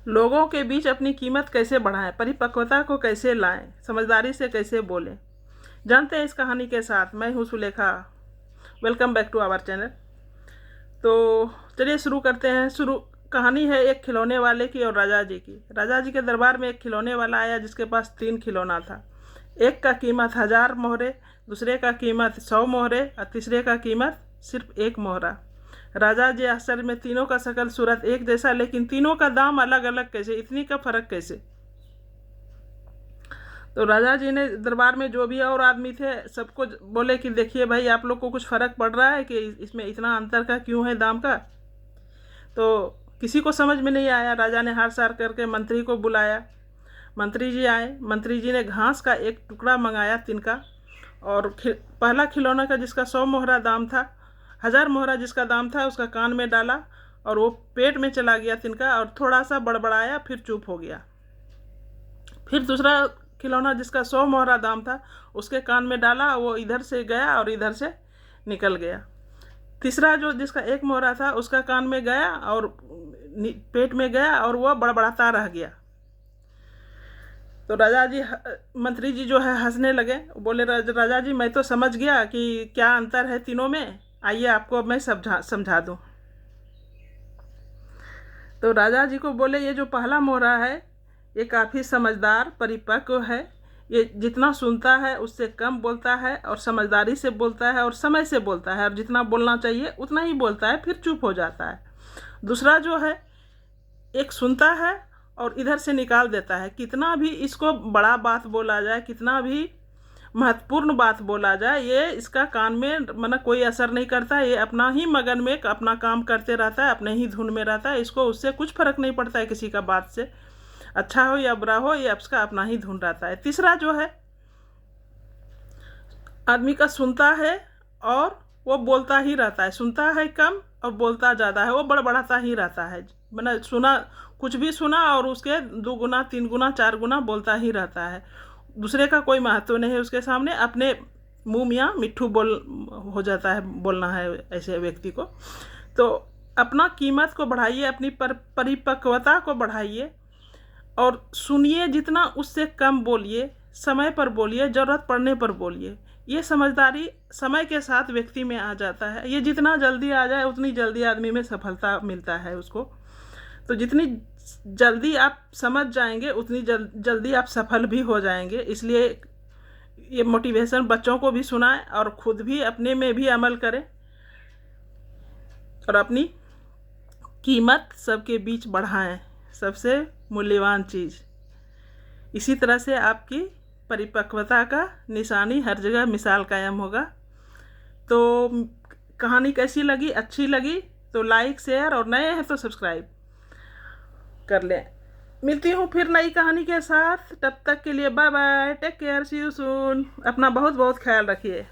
लोगों के बीच अपनी कीमत कैसे बढ़ाएं, परिपक्वता को कैसे लाएं, समझदारी से कैसे बोलें, जानते हैं इस कहानी के साथ। मैं हूँ Sulekha. Welcome back to our channel. तो चलिए शुरू करते हैं। कहानी है एक खिलौने वाले की और राजा जी की। राजा जी के दरबार में एक खिलौने वाला आया जिसके पास 3 खिलौना था। एक का कीमत 1000 मोहरे, दूसरे का कीमत 100 मोहरे और तीसरे का कीमत सिर्फ 1 मोहरा। राजा जी आश्चर्य में, तीनों का शकल सूरत एक जैसा, लेकिन तीनों का दाम अलग अलग कैसे, इतनी का फर्क कैसे। तो राजा जी ने दरबार में जो भी और आदमी थे सबको बोले कि देखिए भाई, आप लोग को कुछ फ़र्क पड़ रहा है कि इसमें इतना अंतर का क्यों है दाम का। तो किसी को समझ में नहीं आया। राजा ने हार सार करके मंत्री को बुलाया। मंत्री जी आए। मंत्री जी ने घास का एक टुकड़ा मंगाया तिनका, और पहला खिलौना का जिसका 100 मोहरा दाम था, 1000 मोहरा जिसका दाम था, उसका कान में डाला और वो पेट में चला गया तिनका, और थोड़ा सा बड़बड़ाया, फिर चुप हो गया। फिर दूसरा खिलौना जिसका 100 मोहरा दाम था, उसके कान में डाला, वो इधर से गया और इधर से निकल गया। तीसरा जो जिसका 1 मोहरा था, उसका कान में गया और पेट में गया और वह बड़बड़ाता रह गया। तो राजा जी, मंत्री जी जो है हंसने लगे। बोले, राजा जी मैं तो समझ गया कि क्या अंतर है तीनों में, आइए आपको अब मैं समझा दूँ। तो राजा जी को बोले, ये जो पहला मोहरा है ये काफ़ी समझदार परिपक्व है। ये जितना सुनता है उससे कम बोलता है, और समझदारी से बोलता है और समय से बोलता है, और जितना बोलना चाहिए उतना ही बोलता है, फिर चुप हो जाता है। दूसरा जो है, एक सुनता है और इधर से निकाल देता है। कितना भी इसको बड़ा बात बोला जाए, कितना भी महत्वपूर्ण बात बोला जाए, ये इसका कान में मतलब कोई असर नहीं करता। ये अपना ही मगन में अपना काम करते रहता है, अपने ही धुन में रहता है। इसको उससे कुछ फर्क नहीं पड़ता है किसी का बात से, अच्छा हो या बुरा हो, ये उसका अपना ही धुन रहता है। तीसरा जो है, आदमी का सुनता है और वो बोलता ही रहता है, सुनता है कम और बोलता ज़्यादा है, वो बड़बड़ाता ही रहता है। मैंने सुना, कुछ भी सुना और उसके 2 गुना 3 गुना 4 गुना बोलता ही रहता है। दूसरे का कोई महत्व नहीं है उसके सामने, अपने मुँह मियाँ मिट्ठू बोल हो जाता है, बोलना है ऐसे व्यक्ति को। तो अपना कीमत को बढ़ाइए, अपनी परिपक्वता को बढ़ाइए और सुनिए, जितना उससे कम बोलिए, समय पर बोलिए, ज़रूरत पड़ने पर बोलिए। ये समझदारी समय के साथ व्यक्ति में आ जाता है। ये जितना जल्दी आ जाए उतनी जल्दी आदमी में सफलता मिलता है उसको। तो जितनी जल्दी आप समझ जाएंगे उतनी जल्दी आप सफल भी हो जाएंगे। इसलिए ये मोटिवेशन बच्चों को भी सुनाएं और खुद भी अपने में भी अमल करें, और अपनी कीमत सबके बीच बढ़ाएं, सबसे मूल्यवान चीज़। इसी तरह से आपकी परिपक्वता का निशानी हर जगह मिसाल कायम होगा। तो कहानी कैसी लगी? अच्छी लगी तो लाइक शेयर, और नए हैं तो सब्सक्राइब कर लें। मिलती हूँ फिर नई कहानी के साथ। तब तक के लिए bye bye, take care, see you soon. अपना बहुत बहुत ख्याल रखिए।